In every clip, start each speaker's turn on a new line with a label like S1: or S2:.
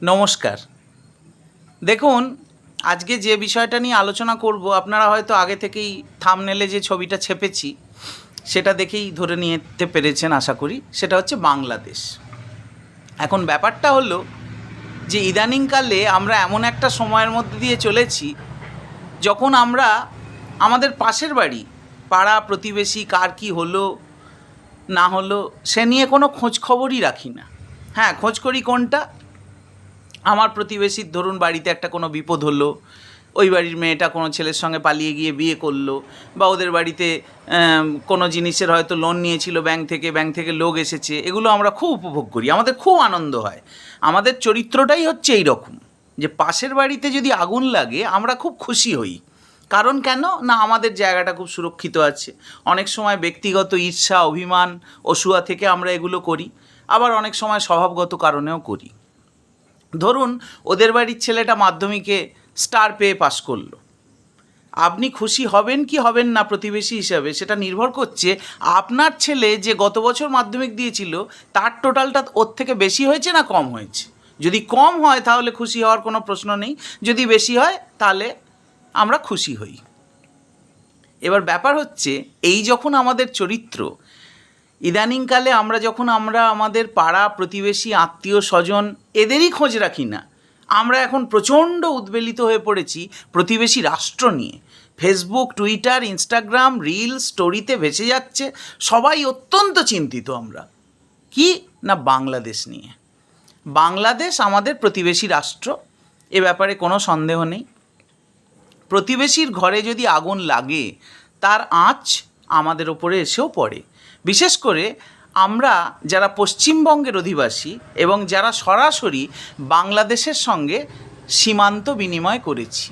S1: নমস্কার। দেখুন, আজকে যে বিষয়টা নিয়ে আলোচনা করব আপনারা হয়তো আগে থেকেই থাম্বনেলে যে ছবিটা ছেপেছি সেটা দেখেই ধরে নিতে পেরেছেন আশা করি। সেটা হচ্ছে বাংলাদেশ। এখন ব্যাপারটা হলো যে ইদানিংকালে আমরা এমন একটা সময়ের মধ্যে দিয়ে চলেছি যখন আমরা আমাদের পাশের বাড়ি, পাড়া প্রতিবেশী কার কী হলো না হলো সে নিয়ে কোনো খোঁজ খবরই রাখি না। হ্যাঁ, খোঁজ করি কোনটা? আমার প্রতিবেশীর ধরুন বাড়িতে একটা কোনো বিপদ হলো, ওই বাড়ির মেয়েটা কোনো ছেলের সঙ্গে পালিয়ে গিয়ে বিয়ে করলো, বা ওদের বাড়িতে কোনো জিনিসের হয়তো লোন নিয়েছিল ব্যাংক থেকে লোক এসেছে, এগুলো আমরা খুব উপভোগ করি, আমাদের খুব আনন্দ হয়। আমাদের চরিত্রটাই হচ্ছে এই রকম, যে পাশের বাড়িতে যদি আগুন লাগে আমরা খুব খুশি হই। কারণ কেন না, আমাদের জায়গাটা খুব সুরক্ষিত আছে। অনেক সময় ব্যক্তিগত ঈর্ষা, অভিমান, অসূয়া থেকে আমরা এগুলো করি, আবার অনেক সময় স্বভাবগত কারণেও করি। ধরুন ওদের বাড়ির ছেলেটা মাধ্যমিকে স্টার পেয়ে পাশ করলো, আপনি খুশি হবেন কি হবেন না প্রতিবেশী হিসাবে, সেটা নির্ভর করছে আপনার ছেলে যে গত বছর মাধ্যমিক দিয়েছিল তার টোটালটা ওর থেকে বেশি হয়েছে না কম হয়েছে। যদি কম হয় তাহলে খুশি হওয়ার কোনো প্রশ্ন নেই, যদি বেশি হয় তাহলে আমরা খুশি হই। এবার ব্যাপার হচ্ছে এই যখন আমাদের চরিত্র, ইদানিংকালে আমরা আমাদের পাড়া প্রতিবেশী আত্মীয় স্বজন এদেরই খোঁজ রাখি না, আমরা এখন প্রচণ্ড উদ্বেলিত হয়ে পড়েছি প্রতিবেশী রাষ্ট্র নিয়ে। ফেসবুক, টুইটার, ইনস্টাগ্রাম, রিল, স্টোরিতে ভেসে যাচ্ছে, সবাই অত্যন্ত চিন্তিত আমরা কি না বাংলাদেশ নিয়ে। বাংলাদেশ আমাদের প্রতিবেশী রাষ্ট্র, এ ব্যাপারে কোনো সন্দেহ নেই। প্রতিবেশীর ঘরে যদি আগুন লাগে তার আঁচ আমাদের ওপরে এসেও পড়ে। বিশেষ করে আমরা যারা পশ্চিমবঙ্গের অধিবাসী এবং যারা সরাসরি বাংলাদেশের সঙ্গে সীমান্ত বিনিময় করেছি।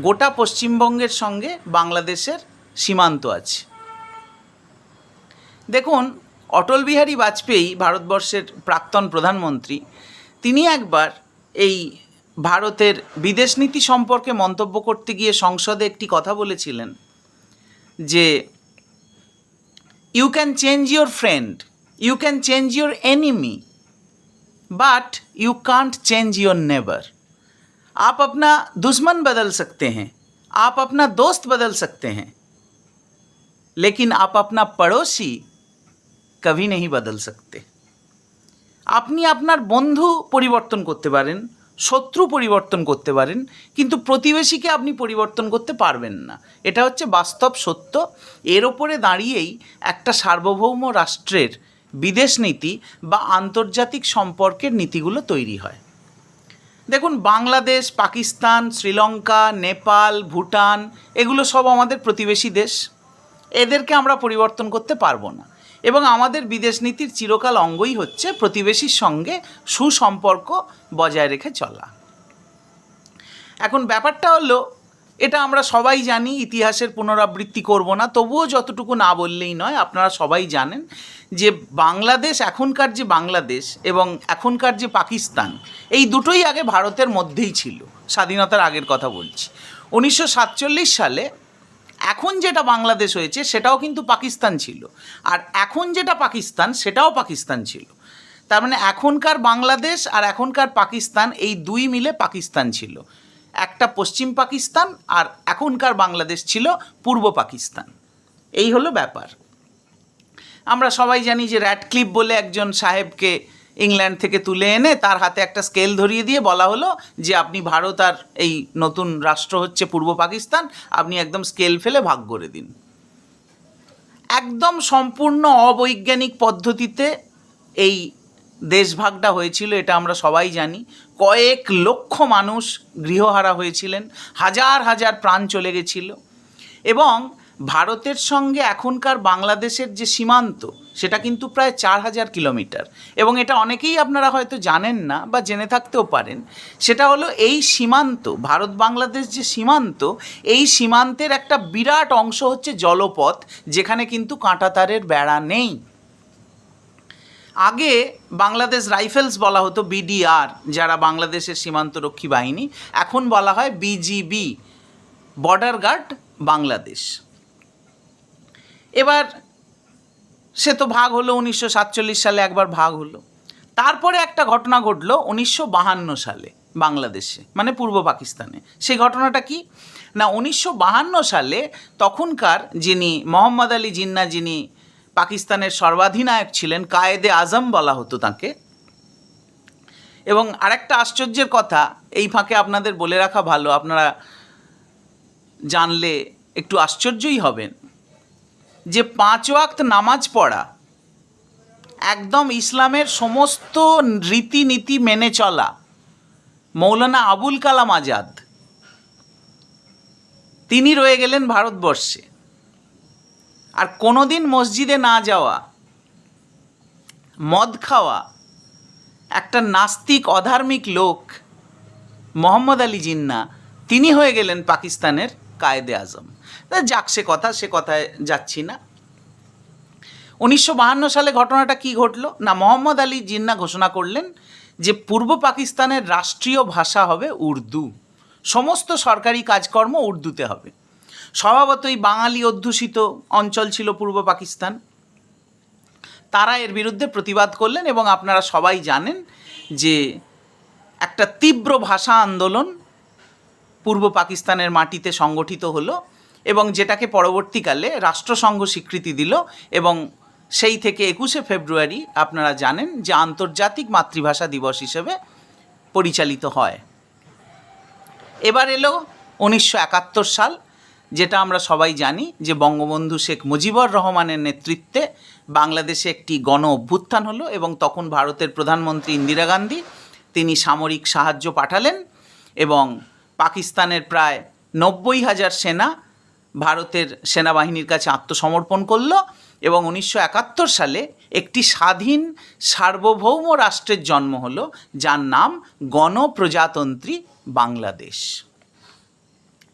S1: গোটা পশ্চিমবঙ্গের সঙ্গে বাংলাদেশের সীমান্ত আছে। দেখুন, অটল বিহারী বাজপেয়ী, ভারতবর্ষের প্রাক্তন প্রধানমন্ত্রী, তিনি একবার এই ভারতের বিদেশ নীতি সম্পর্কে মন্তব্য করতে গিয়ে সংসদে একটি কথা বলেছিলেন যে you can change your friend, you can change your enemy, but you can't change your neighbour. आप अपना दुश्मन बदल सकते हैं, आप अपना दोस्त बदल सकते हैं, लेकिन आप अपना पड़ोसी कभी नहीं बदल सकते। আপনি আপনার বন্ধু পরিবর্তন করতে পারেন, শত্রু পরিবর্তন করতে পারেন, কিন্তু প্রতিবেশীকে আপনি পরিবর্তন করতে পারবেন না। এটা হচ্ছে বাস্তব সত্য। এর ওপরে দাঁড়িয়েই একটা সার্বভৌম রাষ্ট্রের বিদেশ নীতি বা আন্তর্জাতিক সম্পর্কের নীতিগুলো তৈরি হয়। দেখুন, বাংলাদেশ, পাকিস্তান, শ্রীলঙ্কা, নেপাল, ভুটান, এগুলো সব আমাদের প্রতিবেশী দেশ। এদেরকে আমরা পরিবর্তন করতে পারবো না, এবং আমাদের বিদেশ নীতির চিরকাল অঙ্গই হচ্ছে প্রতিবেশীর সঙ্গে সুসম্পর্ক বজায় রেখে চলা। এখন ব্যাপারটা হলো, এটা আমরা সবাই জানি, ইতিহাসের পুনরাবৃত্তি করব না, তবুও যতটুকু না বললেই নয়, আপনারা সবাই জানেন যে বাংলাদেশ, এখনকার যে বাংলাদেশ এবং এখনকার যে পাকিস্তান, এই দুটোই আগে ভারতের মধ্যেই ছিল। স্বাধীনতার আগের কথা বলছি। 1947 সালে এখন যেটা বাংলাদেশ হয়েছে সেটাও কিন্তু পাকিস্তান ছিল, আর এখন যেটা পাকিস্তান সেটাও পাকিস্তান ছিল। তার মানে এখনকার বাংলাদেশ আর এখনকার পাকিস্তান, এই দুই মিলে পাকিস্তান ছিল। একটা পশ্চিম পাকিস্তান, আর এখনকার বাংলাদেশ ছিল পূর্ব পাকিস্তান। এই হলো ব্যাপার। আমরা সবাই জানি যে র্যাডক্লিফ বলে একজন সাহেবকে ইংল্যান্ড থেকে তুলে এনে তার হাতে একটা স্কেল ধরিয়ে দিয়ে বলা হলো যে আপনি ভারত আর এই নতুন রাষ্ট্র হচ্ছে পূর্ব পাকিস্তান, আপনি একদম স্কেল ফেলে ভাগ করে দিন। একদম সম্পূর্ণ অবৈজ্ঞানিক পদ্ধতিতে এই দেশভাগটা হয়েছিল, এটা আমরা সবাই জানি। কয়েক লক্ষ মানুষ গৃহহারা হয়েছিলেন, হাজার হাজার প্রাণ চলে গেছিল। এবং ভারতের সঙ্গে এখনকার বাংলাদেশের যে সীমান্ত, সেটা কিন্তু প্রায় 4000 কিলোমিটার। এবং এটা অনেকেই আপনারা হয়তো জানেন না বা জেনে থাকতেও পারেন, সেটা হলো এই সীমান্ত, ভারত বাংলাদেশ যে সীমান্ত, এই সীমান্তের একটা বিরাট অংশ হচ্ছে জলপথ, যেখানে কিন্তু কাঁটাতারের বেড়া নেই। আগে বাংলাদেশ রাইফেলস বলা হতো, বিডিআর, যারা বাংলাদেশের সীমান্তরক্ষী বাহিনী, এখন বলা হয় বিজিবি, বর্ডার গার্ড বাংলাদেশ। এবার সে তো ভাগ হলো, 1947 সালে একবার ভাগ হলো। তারপরে একটা ঘটনা ঘটলো 1952 সালে বাংলাদেশে, মানে পূর্ব পাকিস্তানে। সেই ঘটনাটা কি না, 1952 সালে তখনকার যিনি মোহাম্মদ আলী জিন্নাহ, যিনি পাকিস্তানের সর্বাধিনায়ক ছিলেন, কায়েদে আজম বলা হতো তাকে। এবং আরেকটা আশ্চর্যের কথা এই ফাঁকে আপনাদের বলে রাখা ভালো, আপনারা জানলে একটু আশ্চর্যই হবেন, যে 5 ওয়াক্ত নামাজ পড়া, একদম ইসলামের সমস্ত রীতিনীতি মেনে চলা মৌলানা আবুল কালাম আজাদ, তিনি রয়ে গেলেন ভারতবর্ষে। আর কোনোদিন মসজিদে না যাওয়া, মদ খাওয়া একটা নাস্তিক অধার্মিক লোক মোহাম্মদ আলী জিন্নাহ, তিনি হয়ে গেলেন পাকিস্তানের কায়েদে আজম। যাক, সে কথায় যাচ্ছি না। 1952 সালে ঘটনাটা কি ঘটলো না, মোহাম্মদ আলী জিন্নাহ ঘোষণা করলেন যে পূর্ব পাকিস্তানের রাষ্ট্রীয় ভাষা হবে উর্দু, সমস্ত সরকারি কাজকর্ম উর্দুতে হবে। স্বভাবতই বাঙালি অধ্যুষিত অঞ্চল ছিল পূর্ব পাকিস্তান, তারা এর বিরুদ্ধে প্রতিবাদ করলেন এবং আপনারা সবাই জানেন যে একটা তীব্র ভাষা আন্দোলন পূর্ব পাকিস্তানের মাটিতে সংগঠিত হলো এবং যেটাকে পরবর্তীকালে রাষ্ট্রসংঘ স্বীকৃতি দিল এবং সেই থেকে 21শে ফেব্রুয়ারি আপনারা জানেন যে আন্তর্জাতিক মাতৃভাষা দিবস হিসেবে পরিচালিত হয়। এবার এলো 1971 সাল, যেটা আমরা সবাই জানি যে বঙ্গবন্ধু শেখ মুজিবুর রহমানের নেতৃত্বে বাংলাদেশে একটি গণ অভ্যুত্থান হলো এবং তখন ভারতের প্রধানমন্ত্রী ইন্দিরা গান্ধী তিনি সামরিক সাহায্য পাঠালেন এবং পাকিস্তানের প্রায় 90,000 সেনা ভারতের সেনাবাহিনীর কাছে আত্মসমর্পণ করলো এবং 1971 সালে একটি স্বাধীন সার্বভৌম রাষ্ট্রের জন্ম হলো, যার নাম গণপ্রজাতন্ত্রী বাংলাদেশ।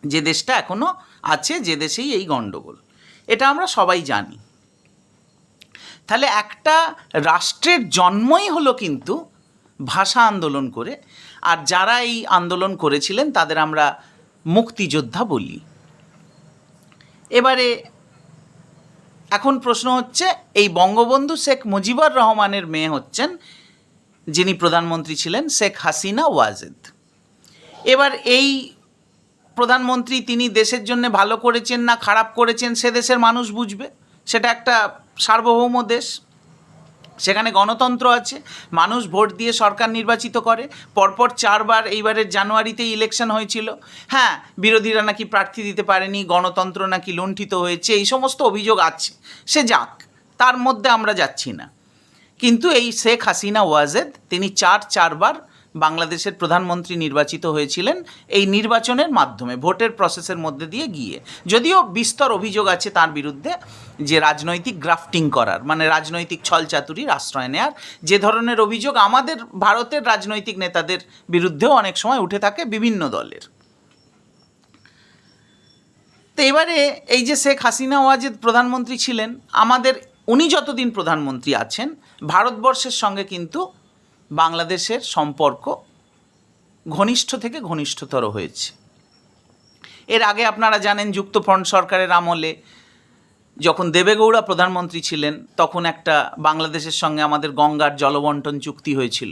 S1: যে দেশটা এখনও আছে, যে দেশেই এই গণ্ডগোল, এটা আমরা সবাই জানি। তাহলে একটা রাষ্ট্রের জন্মই হলো কিন্তু ভাষা আন্দোলন করে, আর যারা এই আন্দোলন করেছিলেন তাদের আমরা মুক্তিযোদ্ধা বলি। এবারে এখন প্রশ্ন হচ্ছে, এই বঙ্গবন্ধু শেখ মুজিবুর রহমানের মেয়ে হচ্ছেন, যিনি প্রধানমন্ত্রী ছিলেন, শেখ হাসিনা ওয়াজেদ। এবার এই প্রধানমন্ত্রী তিনি দেশের জন্য ভালো করেছেন না খারাপ করেছেন সে দেশের মানুষ বুঝবে। সেটা একটা সার্বভৌম দেশ, সেখানে গণতন্ত্র আছে, মানুষ ভোট দিয়ে সরকার নির্বাচিত করে। পরপর 4 বার, এইবারের জানুয়ারিতেই ইলেকশন হয়েছিল। হ্যাঁ, বিরোধীরা নাকি প্রার্থী দিতে পারেনি, গণতন্ত্র নাকি লুণ্ঠিত হয়েছে, এই সমস্ত অভিযোগ আছে, সে যাক, তার মধ্যে আমরা যাচ্ছি না। কিন্তু এই শেখ হাসিনা ওয়াজেদ তিনি 4 বার বাংলাদেশের প্রধানমন্ত্রী নির্বাচিত হয়েছিলেন এই নির্বাচনের মাধ্যমে, ভোটের প্রসেসের মধ্যে দিয়ে গিয়ে। যদিও বিস্তর অভিযোগ আছে তার বিরুদ্ধে, যে রাজনৈতিক গ্রাফটিং করার, মানে রাজনৈতিক ছলচাতুরির আশ্রয় নেয়ার, যে ধরনের অভিযোগ আমাদের ভারতের রাজনৈতিক নেতাদের বিরুদ্ধেও অনেক সময় উঠে থাকে বিভিন্ন দলের। তো এবারে এই যে শেখ হাসিনা ওয়াজেদ প্রধানমন্ত্রী ছিলেন, আমাদের উনি যতদিন প্রধানমন্ত্রী আছেন ভারতবর্ষের সঙ্গে কিন্তু বাংলাদেশের সম্পর্ক ঘনিষ্ঠ থেকে ঘনিষ্ঠতর হয়েছে। এর আগে আপনারা জানেন যুক্তফ্রন্ট সরকারের আমলে যখন দেবেগৌড়া প্রধানমন্ত্রী ছিলেন তখন একটা বাংলাদেশের সঙ্গে আমাদের গঙ্গার জলবন্টন চুক্তি হয়েছিল,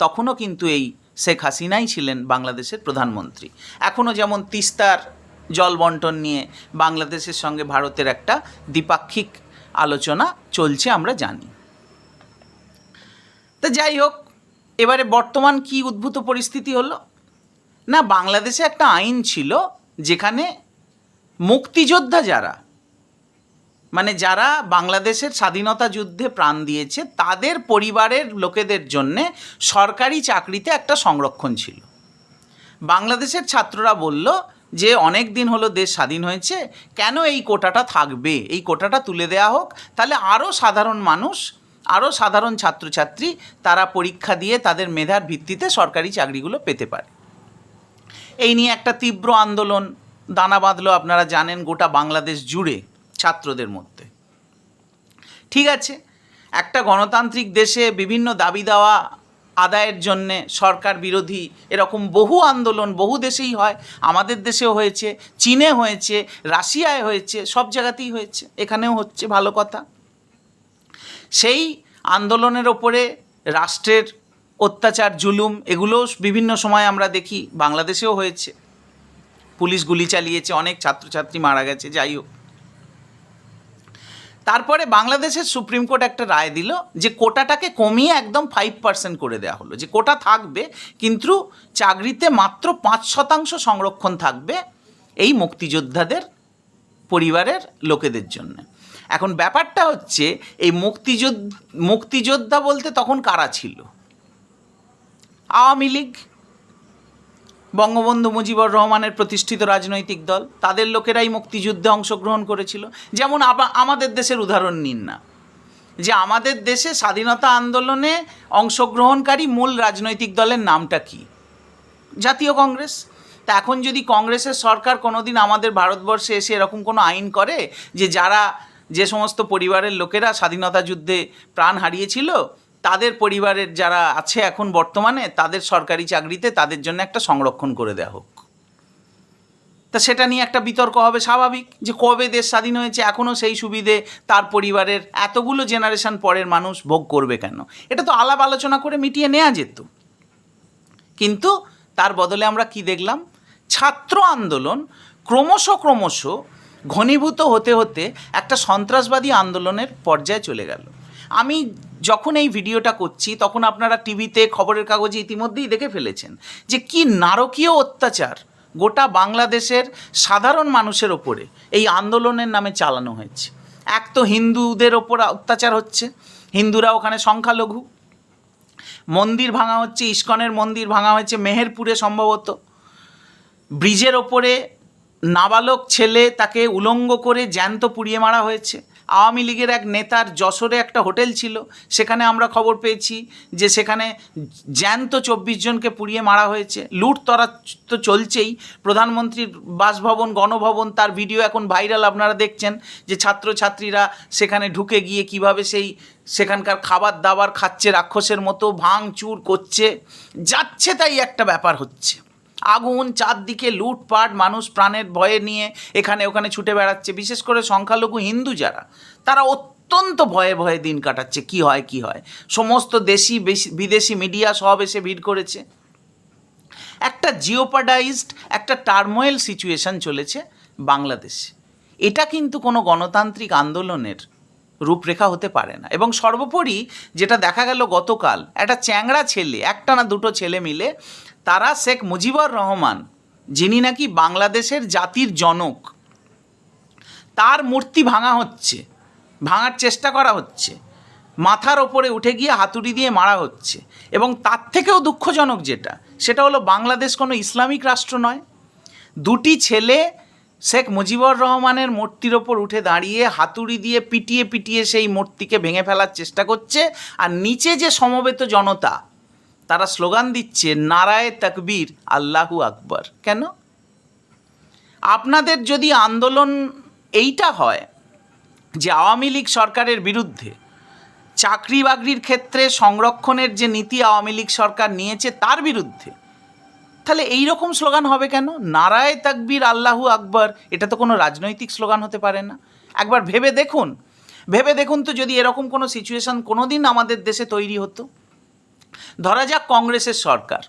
S1: তখনও কিন্তু এই শেখ হাসিনাই ছিলেন বাংলাদেশের প্রধানমন্ত্রী। এখনও যেমন তিস্তার জল বন্টন নিয়ে বাংলাদেশের সঙ্গে ভারতের একটা দ্বিপাক্ষিক আলোচনা চলছে আমরা জানি। তো যাই হোক, এবারে বর্তমান কি উদ্ভূত পরিস্থিতি হলো না, বাংলাদেশে একটা আইন ছিল যেখানে মুক্তিযোদ্ধা যারা, মানে যারা বাংলাদেশের স্বাধীনতা যুদ্ধে প্রাণ দিয়েছে তাদের পরিবারের লোকেদের জন্যে সরকারি চাকরিতে একটা সংরক্ষণ ছিল। বাংলাদেশের ছাত্ররা বলল যে অনেক দিন হলো দেশ স্বাধীন হয়েছে, কেন এই কোটাটা থাকবে, এই কোটাটা তুলে দেওয়া হোক, তাহলে আরও সাধারণ মানুষ, আরও সাধারণ ছাত্রছাত্রী তারা পরীক্ষা দিয়ে তাদের মেধার ভিত্তিতে সরকারি চাকরিগুলো পেতে পারে। এই নিয়ে একটা তীব্র আন্দোলন দানা বাঁধলো, আপনারা জানেন, গোটা বাংলাদেশ জুড়ে ছাত্রদের মধ্যে। ঠিক আছে, একটা গণতান্ত্রিক দেশে বিভিন্ন দাবি দাওয়া আদায়ের জন্যে সরকার বিরোধী এরকম বহু আন্দোলন বহু দেশেই হয়, আমাদের দেশেও হয়েছে, চীনে হয়েছে, রাশিয়ায় হয়েছে, সব জায়গাতেই হয়েছে, এখানেও হচ্ছে, ভালো কথা। সেই আন্দোলনের ওপরে রাষ্ট্রের অত্যাচার জুলুম এগুলোও বিভিন্ন সময় আমরা দেখি, বাংলাদেশেও হয়েছে, পুলিশ গুলি চালিয়েছে, অনেক ছাত্রছাত্রী মারা গেছে, যাই হোক। তারপরে বাংলাদেশের সুপ্রিম কোর্ট একটা রায় দিল যে কোটাটাকে কমিয়ে একদম 5% করে দেওয়া হলো, যে কোটা থাকবে কিন্তু চাকরিতে মাত্র 5% সংরক্ষণ থাকবে এই মুক্তিযোদ্ধাদের পরিবারের লোকেদের জন্য। এখন ব্যাপারটা হচ্ছে এই মুক্তিযোদ্ধা বলতে তখন কারা ছিল? আওয়ামী লীগ, বঙ্গবন্ধু মুজিবুর রহমানের প্রতিষ্ঠিত রাজনৈতিক দল, তাদের লোকেরাই মুক্তিযুদ্ধে অংশগ্রহণ করেছিল। যেমন আমাদের দেশের উদাহরণ নিন না, যে আমাদের দেশে স্বাধীনতা আন্দোলনে অংশগ্রহণকারী মূল রাজনৈতিক দলের নামটা কি? জাতীয় কংগ্রেস। তা এখন যদি কংগ্রেসের সরকার কোনো দিন আমাদের ভারতবর্ষে এসে এরকম কোনো আইন করে যে সমস্ত পরিবারের লোকেরা স্বাধীনতা যুদ্ধে প্রাণ হারিয়েছিল তাদের পরিবারের যারা আছে এখন বর্তমানে তাদের সরকারি চাকরিতে তাদের জন্য একটা সংরক্ষণ করে দেওয়া হোক, তা সেটা নিয়ে একটা বিতর্ক হবে স্বাভাবিক, যে কবে দেশ স্বাধীন হয়েছে এখনও সেই সুবিধে তার পরিবারের এতগুলো জেনারেশন পরের মানুষ ভোগ করবে কেন? এটা তো আলাপ আলোচনা করে মিটিয়ে নেওয়া যেত। কিন্তু তার বদলে আমরা কি দেখলাম? ছাত্র আন্দোলন ক্রমশ ঘনীভূত হতে হতে একটা সন্ত্রাসবাদী আন্দোলনের পর্যায়ে চলে গেল। আমি যখন এই ভিডিওটা করছি তখন আপনারা টিভিতে, খবরের কাগজে ইতিমধ্যেই দেখে ফেলেছেন যে কি নারকীয় অত্যাচার গোটা বাংলাদেশের সাধারণ মানুষের ওপরে এই আন্দোলনের নামে চালানো হয়েছে। এক তো হিন্দুদের ওপর অত্যাচার হচ্ছে, হিন্দুরা ওখানে সংখ্যালঘু, মন্দির ভাঙা হচ্ছে, ইস্কনের মন্দির ভাঙা হয়েছে মেহেরপুরে সম্ভবত, ব্রিজের ওপরে নাবালক ছেলে তাকে উলঙ্গ করে জ্যান্ত পুড়িয়ে মারা হয়েছে। আওয়ামী লীগের এক নেতার যশোরে একটা হোটেল ছিল, সেখানে আমরা খবর পেয়েছি যে সেখানে জ্যান্ত 24 জনকে পুড়িয়ে মারা হয়েছে। লুটতরা তো চলছেই, প্রধানমন্ত্রীর বাসভবন, গণভবন, তার ভিডিও এখন ভাইরাল, আপনারা দেখছেন যে ছাত্রছাত্রীরা সেখানে ঢুকে গিয়ে কিভাবে সেখানকার খাবার দাবার খাচ্ছে, রাক্ষসের মতো ভাঙচুর করছে, যাচ্ছে তাই একটা ব্যাপার হচ্ছে, আগুন চারদিকে, লুটপাট, মানুষ প্রাণের ভয়ে নিয়ে এখানে ওখানে ছুটে বেড়াচ্ছে। বিশেষ করে সংখ্যালঘু হিন্দু যারা, তারা অত্যন্ত ভয়ে দিন কাটাচ্ছে। কি হয় সমস্ত দেশি বিদেশি মিডিয়া সব এসে ভিড় করেছে। একটা জিওপার্ডাইজড, একটা টার্মোয়েল সিচুয়েশন চলেছে বাংলাদেশে। এটা কিন্তু কোনো গণতান্ত্রিক আন্দোলনের রূপরেখা হতে পারে না। এবং সর্বোপরি যেটা দেখা গেল গতকাল, একটা চ্যাংড়া ছেলে, একটা না দুটো ছেলে মিলে তারা শেখ মুজিবুর রহমান, যিনি নাকি বাংলাদেশের জাতির জনক, তার মূর্তি ভাঙার চেষ্টা করা হচ্ছে, মাথার ওপরে উঠে গিয়ে হাতুড়ি দিয়ে মারা হচ্ছে। এবং তার থেকেও দুঃখজনক সেটা হলো বাংলাদেশ কোনো ইসলামিক রাষ্ট্র নয়। দুটি ছেলে শেখ মুজিবুর রহমানের মূর্তির ওপর উঠে দাঁড়িয়ে হাতুড়ি দিয়ে পিটিয়ে সেই মূর্তিকে ভেঙে ফেলার চেষ্টা করছে। আর নিচে যে সমবেত জনতা, তারা স্লোগান দিচ্ছে নারায়ে তাকবীর, আল্লাহু আকবার। কেন? আপনাদের যদি আন্দোলন এইটা হয় যে আওয়ামী লীগ সরকারের বিরুদ্ধে, চাকরি বাকরির ক্ষেত্রে সংরক্ষণের যে নীতি আওয়ামী লীগ সরকার নিয়েছে তার বিরুদ্ধে, তাহলে এই রকম স্লোগান হবে কেন? নারায়ে তাকবীর, আল্লাহু আকবার, এটা তো কোনো রাজনৈতিক স্লোগান হতে পারে না। একবার ভেবে দেখুন তো, যদি এরকম কোনো সিচুয়েশন কোনো দিন আমাদের দেশে তৈরি হতো। ধরা যাক কংগ্রেসের সরকার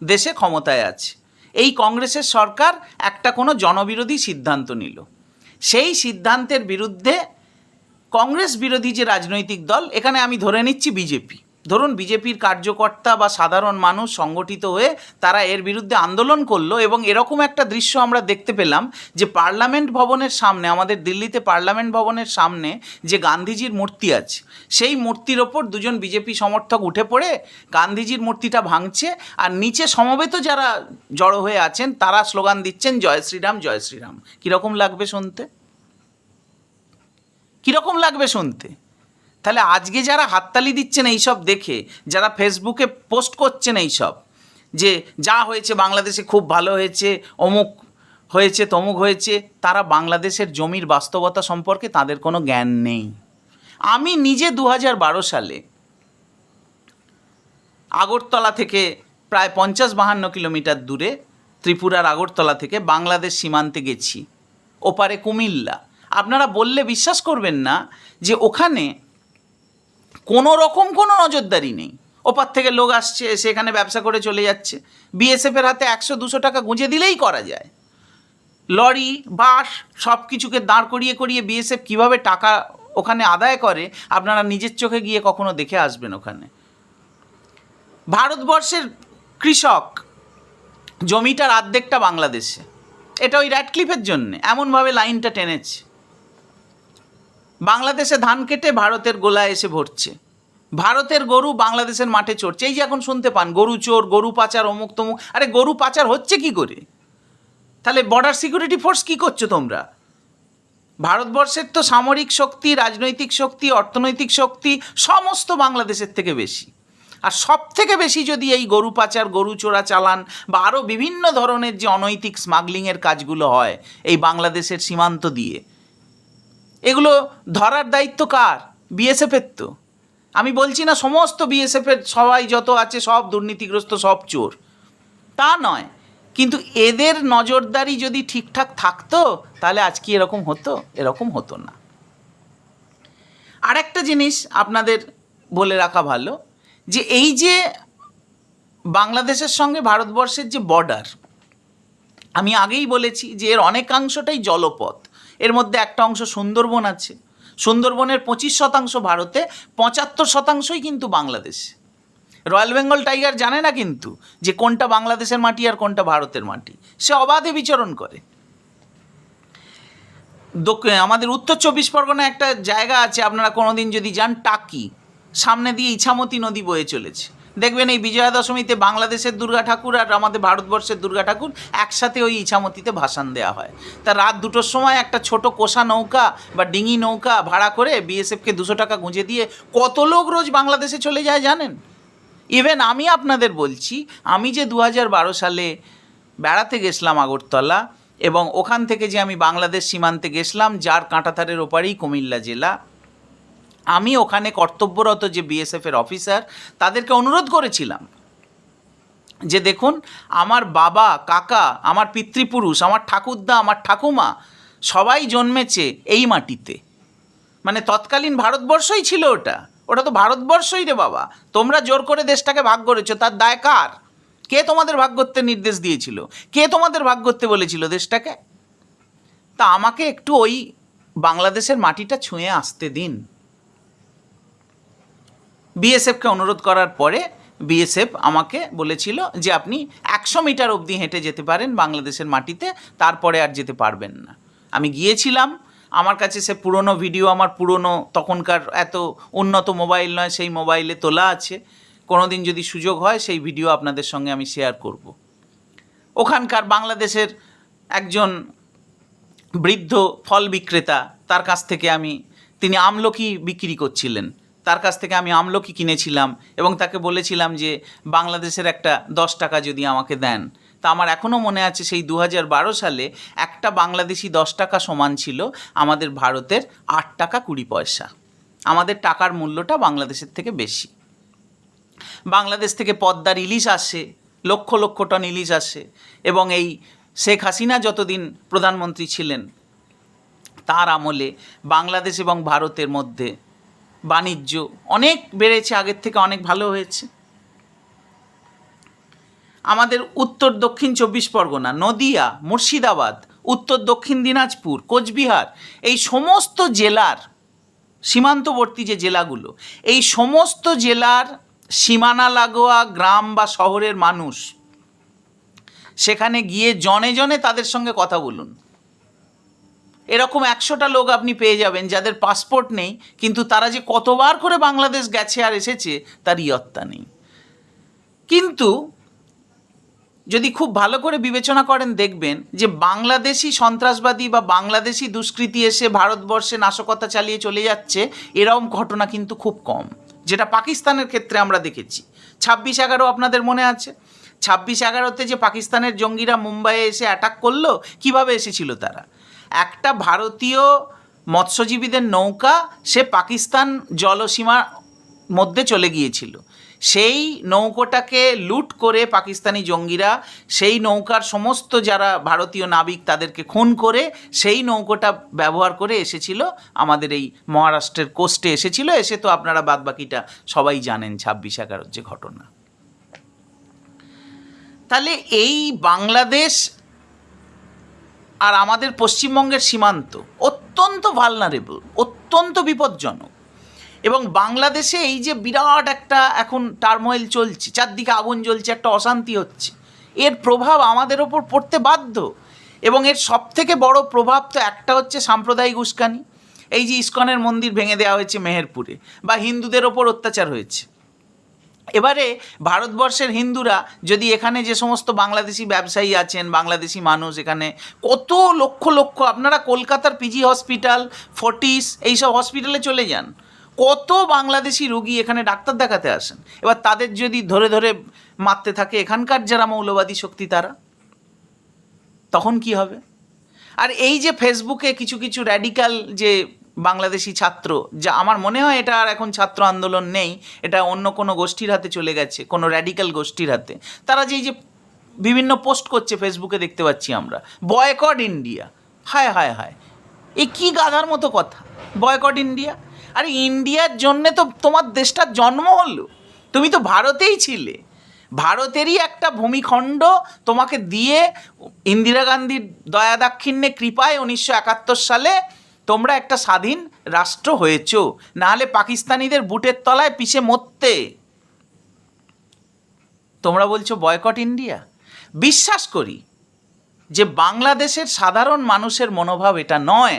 S1: দেশে ক্ষমতায় আছে, এই কংগ্রেসের সরকার একটা কোনো জনবিরোধী সিদ্ধান্ত নিল, সেই সিদ্ধান্তের বিরুদ্ধে কংগ্রেস বিরোধী যে রাজনৈতিক দল, এখানে আমি ধরে নিচ্ছি বিজেপি, ধরুন বিজেপির কার্যকর্তা বা সাধারণ মানুষ সংগঠিত হয়ে তারা এর বিরুদ্ধে আন্দোলন করলো। এবং এরকম একটা দৃশ্য আমরা দেখতে পেলাম যে পার্লামেন্ট ভবনের সামনে, আমাদের দিল্লিতে পার্লামেন্ট ভবনের সামনে যে গান্ধীজির মূর্তি আছে, সেই মূর্তির ওপর দুজন বিজেপি সমর্থক উঠে পড়ে গান্ধীজির মূর্তিটা ভাঙছে, আর নিচে সমবেত যারা জড়ো হয়ে আছেন তারা স্লোগান দিচ্ছেন জয় শ্রীরাম, জয় শ্রীরাম। কীরকম লাগবে শুনতে? তাহলে আজকে যারা হাততালি দিচ্ছেন এইসব দেখে, যারা ফেসবুকে পোস্ট করছেন এইসব, যে যা হয়েছে বাংলাদেশে খুব ভালো হয়েছে, অমুক হয়েছে তমুক হয়েছে, তারা বাংলাদেশের জমির বাস্তবতা সম্পর্কে তাদের কোনো জ্ঞান নেই। আমি নিজে 2012 সালে আগরতলা থেকে প্রায় 50-52 কিলোমিটার দূরে, ত্রিপুরার আগরতলা থেকে বাংলাদেশ সীমান্তে গেছি, ওপারে কুমিল্লা। আপনারা বললে বিশ্বাস করবেন না যে ওখানে কোনো রকম কোনো নজরদারি নেই, ওপার থেকে লোক আসছে, সেখানে ব্যবসা করে চলে যাচ্ছে। বিএসএফের হাতে 100-200 টাকা গুঁজে দিলেই করা যায়। লরি, বাস সব কিছুকে দাঁড় করিয়ে বিএসএফ কীভাবে টাকা ওখানে আদায় করে আপনারা নিজের চোখে গিয়ে কখনো দেখে আসবেন। ওখানে ভারতবর্ষের কৃষক জমিটার অর্ধেকটা বাংলাদেশে, এটা ওই র্যাডক্লিফের জন্যে এমনভাবে লাইনটা টেনেছে। বাংলাদেশে ধান কেটে ভারতের গোলায় এসে ভরছে, ভারতের গরু বাংলাদেশের মাঠে চড়ছে। এই যে এখন শুনতে পান গরু চোর, গরু পাচার, অমুক তমুক। আরে গরু পাচার হচ্ছে কি করে? তাহলে বর্ডার সিকিউরিটি ফোর্স কী করছো তোমরা? ভারতবর্ষের তো সামরিক শক্তি, রাজনৈতিক শক্তি, অর্থনৈতিক শক্তি সমস্ত বাংলাদেশের থেকে বেশি। আর সব থেকে বেশি যদি এই গরু পাচার, গরু চোরা চালান বা আরও বিভিন্ন ধরনের যে অনৈতিক স্মাগলিংয়ের কাজগুলো হয় এই বাংলাদেশের সীমান্ত দিয়ে, এগুলো ধরার দায়িত্ব কার? বিএসএফের। তো আমি বলছি না সমস্ত বিএসএফের সবাই যত আছে সব দুর্নীতিগ্রস্ত, সব চোর, তা নয়, কিন্তু এদের নজরদারি যদি ঠিকঠাক থাকতো তাহলে আজকে এরকম হতো? এরকম হতো না। আরেকটা জিনিস আপনাদের বলে রাখা ভালো, যে এই যে বাংলাদেশের সঙ্গে ভারতবর্ষের যে বর্ডার, আমি আগেই বলেছি যে এর অনেকাংশটাই জলপথ। এর মধ্যে একটা অংশ সুন্দরবন আছে, সুন্দরবনের 25% ভারতে, 75%ই কিন্তু বাংলাদেশ। রয়্যাল বেঙ্গল টাইগার জানে না কিন্তু যে কোনটা বাংলাদেশের মাটি আর কোনটা ভারতের মাটি, সে অবাধে বিচরণ করে। আমাদের উত্তর 24 পরগনায় একটা জায়গা আছে, আপনারা কোনোদিন যদি যান, টাকি, সামনে দিয়ে ইছামতি নদী বয়ে চলেছে। দেখবেন এই বিজয়া দশমীতে বাংলাদেশের দুর্গা ঠাকুর আর আমাদের ভারতবর্ষের দুর্গা ঠাকুর একসাথে ওই ইছামতিতে ভাসান দেওয়া হয়। তা রাত 2টোর সময় একটা ছোট কোষা নৌকা বা ডিঙি নৌকা ভাড়া করে বিএসএফকে 200 টাকা গুঁজে দিয়ে কত লোক রোজ বাংলাদেশে চলে যায় জানেন? ইভেন আমি আপনাদের বলছি, আমি যে 2012 সালে বেড়াতে গেছিলাম আগরতলা, এবং ওখান থেকে যে আমি বাংলাদেশ সীমান্তে গেছিলাম, যার কাঁটাতারের ওপারেই কুমিল্লা জেলা, আমি ওখানে কর্তব্যরত যে বিএসএফের অফিসার তাদেরকে অনুরোধ করেছিলাম যে দেখুন, আমার বাবা, কাকা, আমার পিতৃপুরুষ, আমার ঠাকুরদা, আমার ঠাকুমা সবাই জন্মেছে এই মাটিতে। মানে তৎকালীন ভারতবর্ষই ছিল ওটা, ওটা তো ভারতবর্ষই রে বাবা। তোমরা জোর করে দেশটাকে ভাগ করেছো, তার দায় কার? কে তোমাদের ভাগ করতে নির্দেশ দিয়েছিল? কে তোমাদের ভাগ করতে বলেছিল দেশটাকে? তা আমাকে একটু ওই বাংলাদেশের মাটিটা ছুঁয়ে আসতে দিন। বিএসএফকে অনুরোধ করার পরে বিএসএফ আমাকে বলেছিল যে আপনি 100 মিটার অবধি হেঁটে যেতে পারেন বাংলাদেশের মাটিতে, তারপরে আর যেতে পারবেন না। আমি গিয়েছিলাম, আমার কাছে সে পুরনো ভিডিও, আমার পুরনো তখনকার এত উন্নত মোবাইল নয়, সেই মোবাইলে তোলা আছে। কোনো দিন যদি সুযোগ হয় সেই ভিডিও আপনাদের সঙ্গে আমি শেয়ার করব। ওখানকার বাংলাদেশের একজন বৃদ্ধ ফল বিক্রেতা, তার কাছ থেকে তিনি আমলকি বিক্রি করছিলেন, তার কাছ থেকে আমি আমলকি কিনেছিলাম এবং তাকে বলেছিলাম যে বাংলাদেশের একটা 10 টাকা যদি আমাকে দেন। তা আমার এখনও মনে আছে সেই 2012 সালে একটা বাংলাদেশি 10 টাকা সমান ছিল আমাদের ভারতের 8 টাকা 20 পয়সা। আমাদের টাকার মূল্যটা বাংলাদেশের থেকে বেশি। বাংলাদেশ থেকে পদ্মার ইলিশ আসে, লক্ষ লক্ষ টন ইলিশ আসে, এবং এই শেখ হাসিনা যতদিন প্রধানমন্ত্রী ছিলেন তার আমলে বাংলাদেশ এবং ভারতের মধ্যে বাণিজ্য অনেক বেড়েছে, আগের থেকে অনেক ভালো হয়েছে। আমাদের উত্তর দক্ষিণ 24 পরগনা, নদিয়া, মুর্শিদাবাদ, উত্তর দক্ষিণ দিনাজপুর, কোচবিহার, এই সমস্ত জেলার সীমান্তবর্তী যে জেলাগুলো, এই সমস্ত জেলার সীমানা লাগোয়া গ্রাম বা শহরের মানুষ সেখানে গিয়ে জনে জনে তাদের সঙ্গে কথা বলুন। এরকম 100টা লোক আপনি পেয়ে যাবেন যাদের পাসপোর্ট নেই, কিন্তু তারা যে কতবার করে বাংলাদেশ গেছে আর এসেছে তার ইয়ত্তা নেই। কিন্তু যদি খুব ভালো করে বিবেচনা করেন দেখবেন যে বাংলাদেশি সন্ত্রাসবাদী বা বাংলাদেশি দুষ্কৃতী এসে ভারতবর্ষে নাশকতা চালিয়ে চলে যাচ্ছে, এরকম ঘটনা কিন্তু খুব কম, যেটা পাকিস্তানের ক্ষেত্রে আমরা দেখেছি। 26/11 আপনাদের মনে আছে? 26/11-তে যে পাকিস্তানের জঙ্গিরা মুম্বাইয়ে এসে অ্যাটাক করলো, কিভাবে এসেছিল তারা? একটা ভারতীয় মৎস্যজীবীদের নৌকা সে পাকিস্তান জলসীমার মধ্যে চলে গিয়েছিল, সেই নৌকোটাকে লুট করে পাকিস্তানি জঙ্গিরা সেই নৌকার সমস্ত যারা ভারতীয় নাবিক তাদেরকে খুন করে সেই নৌকোটা ব্যবহার করে এসেছিল আমাদের এই মহারাষ্ট্রের কোস্টে এসেছিল। এসে তো আপনারা বাদবাকিটা সবাই জানেন 26/11 যে ঘটনা। তাহলে এই বাংলাদেশ আর আমাদের পশ্চিমবঙ্গের সীমান্ত অত্যন্ত ভালনারেবল, অত্যন্ত বিপজ্জনক। এবং বাংলাদেশে এই যে বিরাট একটা এখন টার্মোয়েল চলছে, চারদিকে আগুন জ্বলছে, একটা অশান্তি হচ্ছে, এর প্রভাব আমাদের ওপর পড়তে বাধ্য। এবং এর সবথেকে বড় প্রভাব তো একটা হচ্ছে সাম্প্রদায়িক উস্কানি। এই যে ইস্কনের মন্দির ভেঙে দেওয়া হয়েছে মেহেরপুরে, বা হিন্দুদের ওপর অত্যাচার হয়েছে। এবারে ভারতবর্ষের হিন্দুরা যদি এখানে যে সমস্ত বাংলাদেশি ব্যবসায়ী আছেন, বাংলাদেশি মানুষ এখানে কত লক্ষ লক্ষ, আপনারা কলকাতার পিজি হসপিটাল, ফোর্টিস এইসব হসপিটালে চলে যান, কত বাংলাদেশি রোগী এখানে ডাক্তার দেখাতে আসেন। এবার তাদের যদি ধরে ধরে মারতে থাকে এখানকার যারা মৌলবাদী শক্তি তারা, তখন কি হবে? আর এই যে ফেসবুকে কিছু কিছু র্যাডিক্যাল যে বাংলাদেশি ছাত্র, যা আমার মনে হয় এটা আর এখন ছাত্র আন্দোলন নেই, এটা অন্য কোনো গোষ্ঠীর হাতে চলে গেছে, কোনো র্যাডিক্যাল গোষ্ঠীর হাতে, তারা যে বিভিন্ন পোস্ট করছে ফেসবুকে দেখতে পাচ্ছি আমরা, বয়কট ইন্ডিয়া। হায় হায় হায়, এ কী গাধার মতো কথা, বয়কট ইন্ডিয়া? আরে ইন্ডিয়ার জন্যে তো তোমার দেশটার জন্ম হলো, তুমি তো ভারতেই ছিলে, ভারতেরই একটা ভূমিখণ্ড তোমাকে দিয়ে ইন্দিরা গান্ধীর দয়া দাক্ষিণ্যে কৃপায় 1971 সালে তোমরা একটা স্বাধীন রাষ্ট্র হয়েছ, নাহলে পাকিস্তানিদের বুটের তলায় পিষে মরতে। তোমরা বলছো বয়কট ইন্ডিয়া। বিশ্বাস করি যে বাংলাদেশের সাধারণ মানুষের মনোভাব এটা নয়।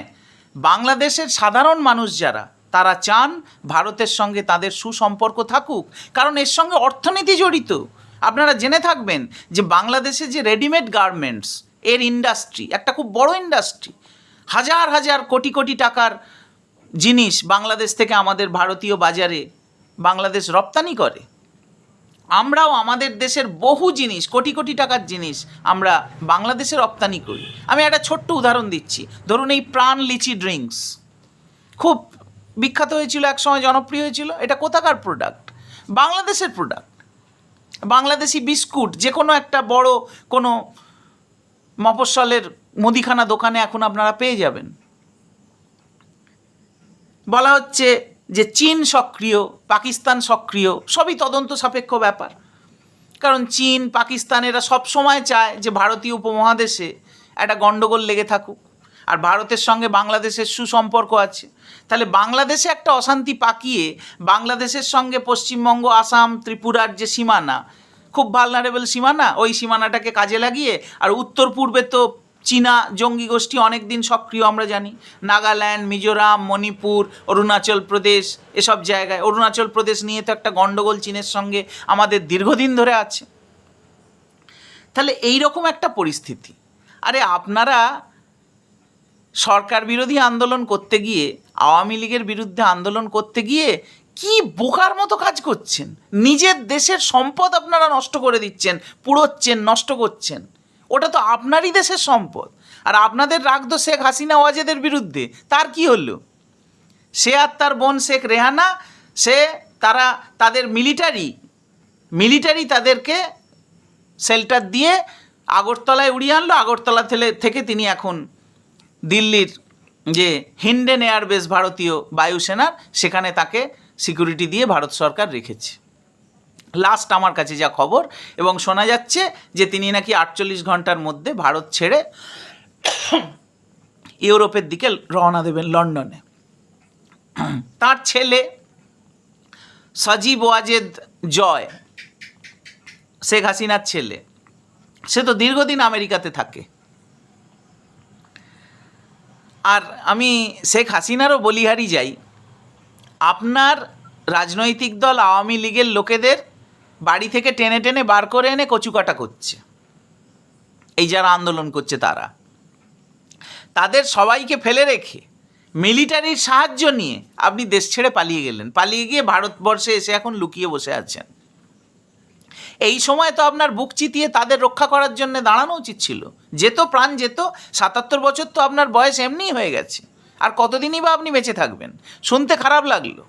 S1: বাংলাদেশের সাধারণ মানুষ যারা, তারা চান ভারতের সঙ্গে তাদের সুসম্পর্ক থাকুক, কারণ এর সঙ্গে অর্থনীতি জড়িত। আপনারা জেনে থাকবেন যে বাংলাদেশে যে রেডিমেড গার্মেন্টস এর ইন্ডাস্ট্রি, একটা খুব বড় ইন্ডাস্ট্রি, হাজার হাজার কোটি কোটি টাকার জিনিস বাংলাদেশ থেকে আমাদের ভারতীয় বাজারে বাংলাদেশ রপ্তানি করে। আমরাও আমাদের দেশের বহু জিনিস, কোটি কোটি টাকার জিনিস আমরা বাংলাদেশে রপ্তানি করি। আমি একটা ছোট্ট উদাহরণ দিচ্ছি। ধরুন এই প্রাণ লিচি ড্রিঙ্কস খুব বিখ্যাত হয়েছিল, একসময় জনপ্রিয় হয়েছিল। এটা কোথাকার প্রোডাক্ট? বাংলাদেশের প্রোডাক্ট। বাংলাদেশি বিস্কুট যে কোনো একটা বড় কোনো মফস্বলের মুদিখানা দোকানে এখন আপনারা পেয়ে যাবেন। বলা হচ্ছে যে চীন সক্রিয়, পাকিস্তান সক্রিয়, সবই তদন্ত সাপেক্ষ ব্যাপার। কারণ চীন, পাকিস্তান এরা সবসময় চায় যে ভারতীয় উপমহাদেশে একটা গণ্ডগোল লেগে থাকুক, আর ভারতের সঙ্গে বাংলাদেশের সুসম্পর্ক আছে। তাহলে বাংলাদেশে একটা অশান্তি পাকিয়ে বাংলাদেশের সঙ্গে পশ্চিমবঙ্গ, আসাম, ত্রিপুরার যে সীমানা, খুব ভালনারেবল সীমানা, ওই সীমানাটাকে কাজে লাগিয়ে, আর উত্তর পূর্বে তো চীনা জঙ্গি গোষ্ঠী অনেক দিন সক্রিয় আমরা জানি, নাগাল্যান্ড, মিজোরাম, মণিপুর, অরুণাচল প্রদেশ, এসব জায়গায়। অরুণাচল প্রদেশ নিয়ে তো একটা গণ্ডগোল চীনের সঙ্গে আমাদের দীর্ঘদিন ধরে আছে। তাহলে এই রকম একটা পরিস্থিতি। আরে আপনারা সরকার বিরোধী আন্দোলন করতে গিয়ে, আওয়ামী লীগের বিরুদ্ধে আন্দোলন করতে গিয়ে কি বোকার মতো কাজ করছেন। নিজের দেশের সম্পদ আপনারা নষ্ট করে দিচ্ছেন, পুড়োচ্ছেন, নষ্ট করছেন। ওটা তো আপনারই দেশের সম্পদ। আর আপনাদের রাগ তো শেখ হাসিনা ওয়াজেদের বিরুদ্ধে, তার কি হলো? সে আর তার বোন শেখ রেহানা, তারা তাদের মিলিটারি তাদেরকে শেল্টার দিয়ে আগরতলায় উড়িয়ে আনলো। আগরতলা থেকে তিনি এখন দিল্লির যে হিন্ডেন এয়ারবেস ভারতীয় বায়ুসেনার, সেখানে তাকে সিকিউরিটি দিয়ে ভারত সরকার রেখেছে লাস্ট আমার কাছে যা খবর। এবং শোনা যাচ্ছে যে তিনি নাকি 48 ঘন্টার মধ্যে ভারত ছেড়ে ইউরোপের দিকে রওনা দেবেন, লন্ডনে। তার ছেলে সজীব ওয়াজেদ জয়, শেখ হাসিনার ছেলে, সে তো দীর্ঘদিন আমেরিকাতে থাকে। আর আমি শেখ হাসিনারও বলিহারি যাই, আপনার রাজনৈতিক দল আওয়ামী লীগের লোকেদের বাড়ি থেকে টেনে টেনে বার করে এনে কচুকাটা করছে। এই যারা আন্দোলন করছে তাদের সবাইকে ফেলে রেখে মিলিটারির সাহায্য নিয়ে আপনি দেশ ছেড়ে পালিয়ে গেলেন, পালিয়ে গিয়ে ভারতবর্ষে এসে এখন লুকিয়ে বসে আছেন। এই সময় তো আপনার বুক চিতিয়ে তাদের রক্ষা করার জন্য দাঁড়ানো উচিত ছিল। যেত প্রাণ যেত, 77 বছর তো আপনার বয়স এমনিই হয়ে গেছে, আর কতদিনই বা আপনি বেঁচে থাকবেন? শুনতে খারাপ লাগলো।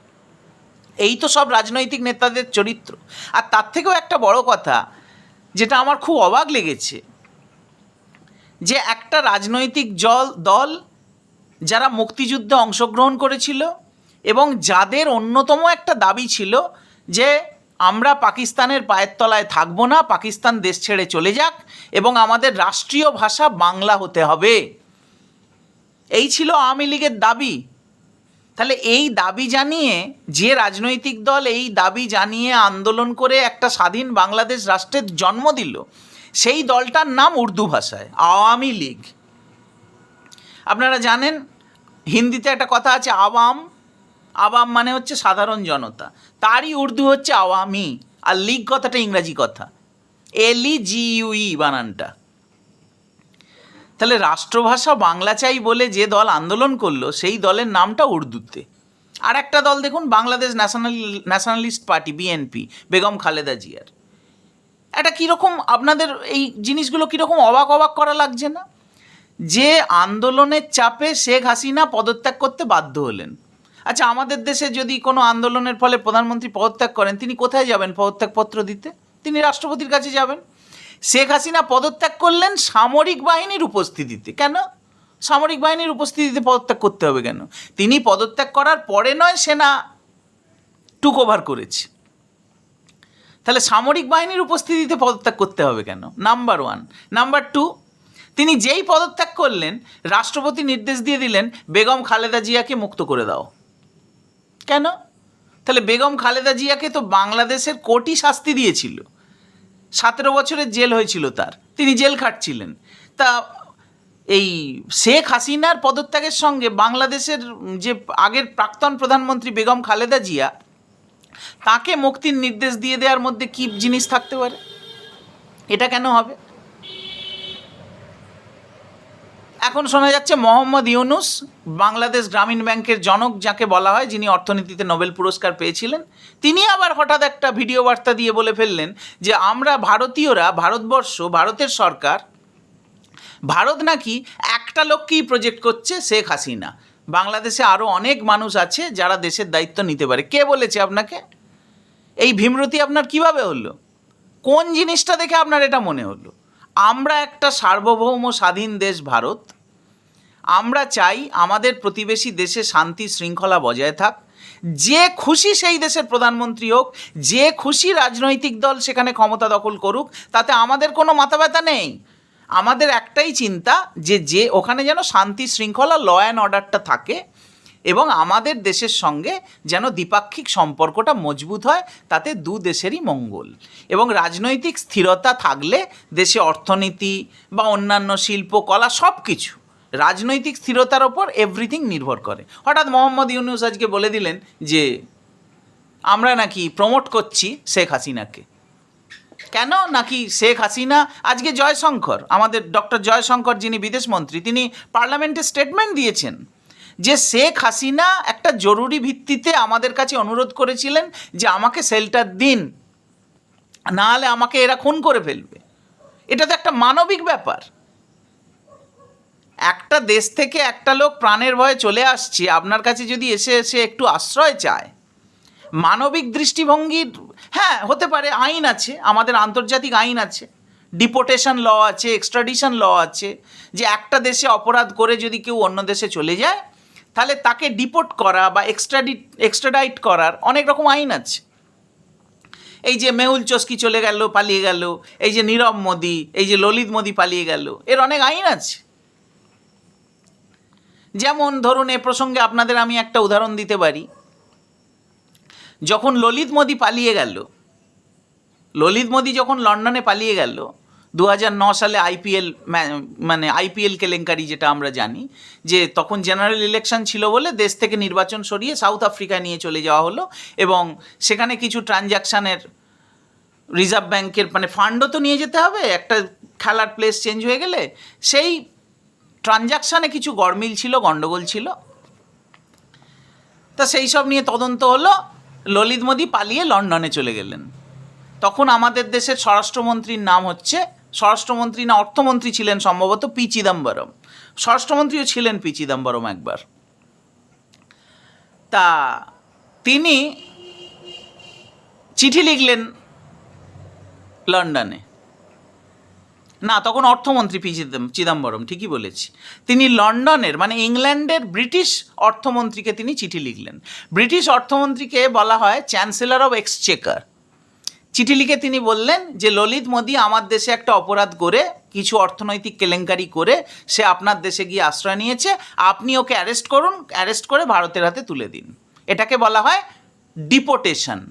S1: এই তো সব রাজনৈতিক নেতাদের চরিত্র। আর তার থেকেও একটা বড় কথা যেটা আমার খুব অবাক লেগেছে, যে একটা রাজনৈতিক দল যারা মুক্তিযুদ্ধে অংশগ্রহণ করেছিল এবং যাদের অন্যতম একটা দাবি ছিল যে আমরা পাকিস্তানের পায়ের তলায় থাকবো না, পাকিস্তান দেশ ছেড়ে চলে যাক এবং আমাদের রাষ্ট্রীয় ভাষা বাংলা হতে হবে, এই ছিল আওয়ামী লীগের দাবি। তাহলে এই দাবি জানিয়ে যে রাজনৈতিক দল এই দাবি জানিয়ে আন্দোলন করে একটা স্বাধীন বাংলাদেশ রাষ্ট্রের জন্ম দিল, সেই দলটার নাম উর্দু ভাষায় আওয়ামী লীগ। আপনারা জানেন হিন্দিতে একটা কথা আছে আওয়াম, আওয়াম মানে হচ্ছে সাধারণ জনতা, তারই উর্দু হচ্ছে আওয়ামী, আর লীগ কথাটা ইংরাজি কথা, LEGUE বানানটা। তাহলে রাষ্ট্রভাষা বাংলা চাই বলে যে দল আন্দোলন করলো সেই দলের নামটা উর্দুতে। আর একটা দল দেখুন, Bangladesh nationalist party BNP, Begum Khaleda জিয়ার। এটা কীরকম আপনাদের এই জিনিসগুলো কীরকম অবাক করা লাগছে না? যে আন্দোলনের চাপে শেখ হাসিনা পদত্যাগ করতে বাধ্য হলেন। আচ্ছা, আমাদের দেশে যদি কোনো আন্দোলনের ফলে প্রধানমন্ত্রী পদত্যাগ করেন, তিনি কোথায় যাবেন পদত্যাগপত্র দিতে? তিনি রাষ্ট্রপতির কাছে যাবেন। শেখ হাসিনা পদত্যাগ করলেন সামরিক বাহিনীর উপস্থিতিতে। কেন সামরিক বাহিনীর উপস্থিতিতে পদত্যাগ করতে হবে কেন? তিনি পদত্যাগ করার পরে নয়, সেনা টুক ওভার করেছে, তাহলে সামরিক বাহিনীর উপস্থিতিতে পদত্যাগ করতে হবে কেন? নাম্বার 1। নাম্বার 2, তিনি যেই পদত্যাগ করলেন রাষ্ট্রপতি নির্দেশ দিয়ে দিলেন বেগম খালেদা জিয়াকে মুক্ত করে দাও। কেন? তাহলে বেগম খালেদা জিয়াকে তো বাংলাদেশের কোর্টই শাস্তি দিয়েছিল, 17 বছরের জেল হয়েছিল তার, তিনি জেল খাটছিলেন। তা এই শেখ হাসিনার পদত্যাগের সঙ্গে বাংলাদেশের যে আগের প্রাক্তন প্রধানমন্ত্রী বেগম খালেদা জিয়া, তাকে মুক্তির নির্দেশ দিয়ে দেওয়ার মধ্যে কী জিনিস থাকতে পারে? এটা কেন হবে? এখন শোনা যাচ্ছে মোহাম্মদ ইউনুস, বাংলাদেশ গ্রামীণ ব্যাংকের জনক যাকে বলা হয়, যিনি অর্থনীতিতে নোবেল পুরস্কার পেয়েছিলেন, তিনি আবার হঠাৎ একটা ভিডিও বার্তা দিয়ে বলে ফেললেন যে আমরা ভারতীয়রা, ভারতবর্ষ, ভারতের সরকার, ভারত নাকি একটা লোককেই প্রজেক্ট করছে, শেখ হাসিনা। বাংলাদেশে আরও অনেক মানুষ আছে যারা দেশের দায়িত্ব নিতে পারে। কে বলেছে আপনাকে? এই ভীমরতি আপনার কিভাবে হলো? কোন জিনিসটা দেখে আপনার এটা মনে হলো? আমরা একটা সার্বভৌম স্বাধীন দেশ ভারত, আমরা চাই আমাদের প্রতিবেশী দেশে শান্তি শৃঙ্খলা বজায় থাক, যে খুশি সেই দেশের প্রধানমন্ত্রী হোক, যে খুশি রাজনৈতিক দল সেখানে ক্ষমতা দখল করুক, তাতে আমাদের কোনো মাথা ব্যথা নেই। আমাদের একটাই চিন্তা যে ওখানে যেন শান্তি শৃঙ্খলা, ল অ্যান্ড অর্ডারটা থাকে এবং আমাদের দেশের সঙ্গে যেন দ্বিপাক্ষিক সম্পর্কটা মজবুত হয়, তাতে দু দেশেরই মঙ্গল। এবং রাজনৈতিক স্থিরতা থাকলে দেশে অর্থনীতি বা অন্যান্য শিল্প কলা সব কিছু রাজনৈতিক স্থিরতার ওপর এভরিথিং নির্ভর করে। হঠাৎ মোহাম্মদ ইউনুস আজকে বলে দিলেন যে আমরা নাকি প্রমোট করছি শেখ হাসিনাকে। কেন? নাকি শেখ হাসিনা, আজকে জয়শঙ্কর, আমাদের ডক্টর জয়শঙ্কর যিনি বিদেশমন্ত্রী, তিনি পার্লামেন্টে স্টেটমেন্ট দিয়েছেন যে শেখ হাসিনা একটা জরুরি ভিত্তিতে আমাদের কাছে অনুরোধ করেছিলেন যে আমাকে শেল্টার দিন, না হলে আমাকে এরা খুন করে ফেলবে। এটা তো একটা মানবিক ব্যাপার। একটা দেশ থেকে একটা লোক প্রাণের ভয়ে চলে আসছে, আপনার কাছে যদি এসে একটু আশ্রয় চায়, মানবিক দৃষ্টিভঙ্গির, হ্যাঁ হতে পারে, আইন আছে, আমাদের আন্তর্জাতিক আইন আছে, ডিপোর্টেশন ল আছে, এক্সট্রাডিশন ল আছে, যে একটা দেশে অপরাধ করে যদি কেউ অন্য দেশে চলে যায় তাহলে তাকে ডিপোর্ট করা বা এক্সট্রাডাইট করার অনেক রকম আইন আছে। এই যে মেহুল চস্কি চলে গেল, পালিয়ে গেল, এই যে নীরব মোদি, এই যে ললিত মোদি পালিয়ে গেল, এর অনেক আইন আছে। যেমন ধরুন, এ প্রসঙ্গে আপনাদের আমি একটা উদাহরণ দিতে পারি। যখন ললিত মোদি পালিয়ে গেল, ললিত মোদি যখন লন্ডনে পালিয়ে গেল 2009 সালে, আইপিএল কেলেঙ্কারি যেটা আমরা জানি, যে তখন জেনারেল ইলেকশন ছিল বলে দেশ থেকে নির্বাচন সরিয়ে সাউথ আফ্রিকায় নিয়ে চলে যাওয়া হলো এবং সেখানে কিছু ট্রানজ্যাকশানের রিজার্ভ ব্যাংকের ফান্ডও তো নিয়ে যেতে হবে, একটা খেলার প্লেস চেঞ্জ হয়ে গেলে, সেই ট্রানজ্যাকশানে কিছু গরমিল ছিল, গণ্ডগোল ছিল। তা সেই সব নিয়ে তদন্ত হলো, ললিত মোদি পালিয়ে লন্ডনে চলে গেলেন। তখন আমাদের দেশের স্বরাষ্ট্রমন্ত্রীর নাম হচ্ছে, স্বরাষ্ট্রমন্ত্রী না অর্থমন্ত্রী ছিলেন সম্ভবত পি চিদম্বরম, স্বরাষ্ট্রমন্ত্রীও ছিলেন পি চিদম্বরম একবার। তা তিনি চিঠি লিখলেন লন্ডনে, না তখন অর্থমন্ত্রী পি চিদম্বরম, ঠিকই বলেছি, তিনি লন্ডনের মানে ইংল্যান্ডের ব্রিটিশ অর্থমন্ত্রীকে তিনি চিঠি লিখলেন। ব্রিটিশ অর্থমন্ত্রীকে বলা হয় চ্যান্সেলর অফ এক্সচেকার। চিঠি লিখে তিনি বললেন যে ললিত মোদি আমার দেশে একটা অপরাধ করে, কিছু অর্থনৈতিক কেলেঙ্কারি করে সে আপনার দেশে গিয়ে আশ্রয় নিয়েছে, আপনি ওকে অ্যারেস্ট করুন, অ্যারেস্ট করে ভারতের হাতে তুলে দিন। এটাকে বলা হয় ডিপোর্টেশন।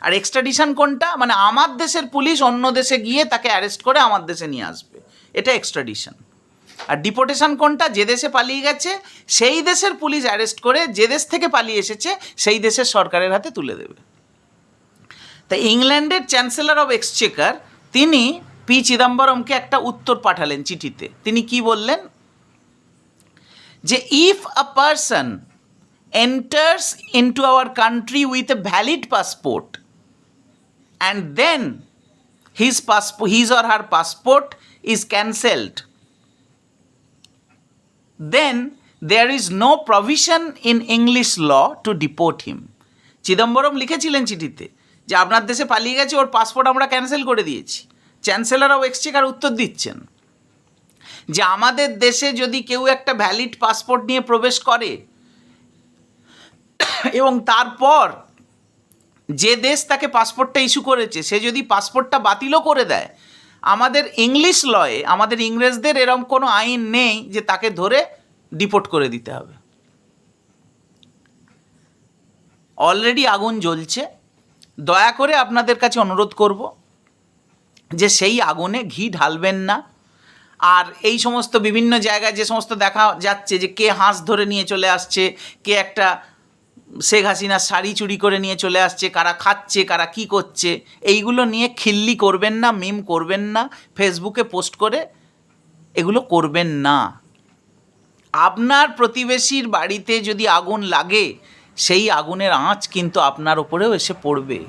S1: আর এক্সট্রাডিশন কোনটা? মানে আমার দেশের পুলিশ অন্য দেশে গিয়ে তাকে অ্যারেস্ট করে আমার দেশে নিয়ে আসবে, এটা এক্সট্রাডিশন। আর ডিপোর্টেশন কোনটা? যে দেশে পালিয়ে গেছে সেই দেশের পুলিশ অ্যারেস্ট করে যে দেশ থেকে পালিয়ে এসেছে সেই দেশের সরকারের হাতে তুলে দেবে। তাই ইংল্যান্ডের চ্যান্সেলর অফ এক্সচেকার তিনি পি চিদম্বরমকে একটা উত্তর পাঠালেন চিঠিতে। তিনি কি বললেন? যে if a person enters into our country with a valid passport and then his or her passport is cancelled, then there is no provision in English law to deport him. Chidambaram লিখেছিলেন চিঠিতে যে আপনার দেশে পালিয়ে গেছে, ওর পাসপোর্ট আমরা cancel করে দিয়েছি। চ্যান্সেলর অফ এক্সচেকার উত্তর দিচ্ছেন যে আমাদের দেশে যদি কেউ একটা ভ্যালিড পাসপোর্ট নিয়ে প্রবেশ করে এবং তারপর যে দেশ তাকে পাসপোর্টটা ইস্যু করেছে সে যদি পাসপোর্টটা বাতিলও করে দেয়, আমাদের ইংলিশ লয়ে, আমাদের ইংরেজদের এরকম কোনো আইন নেই যে তাকে ধরে ডিপোর্ট করে দিতে হবে। অলরেডি আগুন জ্বলছে, দয়া করে আপনাদের কাছে অনুরোধ করব যে সেই আগুনে ঘি ঢালবেন না। আর এই সমস্ত বিভিন্ন জায়গায় যে সমস্ত দেখা যাচ্ছে যে কে হাঁস ধরে নিয়ে চলে আসছে, কে একটা শেখ হাসিনার শাড়ি চুরি করে নিয়ে চলে আসছে, কারা খাচ্ছে, কারা কি করছে, এইগুলো নিয়ে খিল্লি করবেন না, মিম করবেন না, ফেসবুকে পোস্ট করে এগুলো করবেন না। আপনার প্রতিবেশীর বাড়িতে যদি আগুন লাগে সেই আগুনের আঁচ কিন্তু আপনার ওপরেও এসে পড়বে।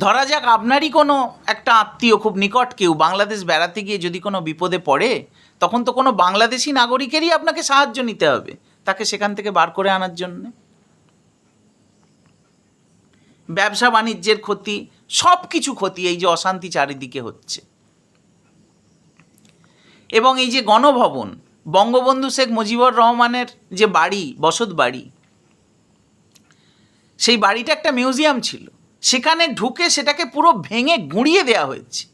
S1: ধরা যাক আপনারই কোনো একটা আত্মীয়, খুব নিকট কেউ বাংলাদেশ বেড়াতে গিয়ে যদি কোনো বিপদে পড়ে, তখন তো কোনো বাংলাদেশি নাগরিকেরই আপনাকে সাহায্য নিতে হবে তাকে সেখান থেকে বার করে আনার জন্যে। ব্যবসা বাণিজ্যের ক্ষতি, সব কিছু ক্ষতি, এই যে অশান্তি চারিদিকে হচ্ছে। এবং এই যে গণভবন, বঙ্গবন্ধু শেখ মুজিবুর রহমানের যে বাড়ি, বসত বাড়ি, সেই বাড়িটা একটা মিউজিয়াম ছিল, সেখানে ঢুকে সেটাকে পুরো ভেঙে গুঁড়িয়ে দেওয়া হয়েছে।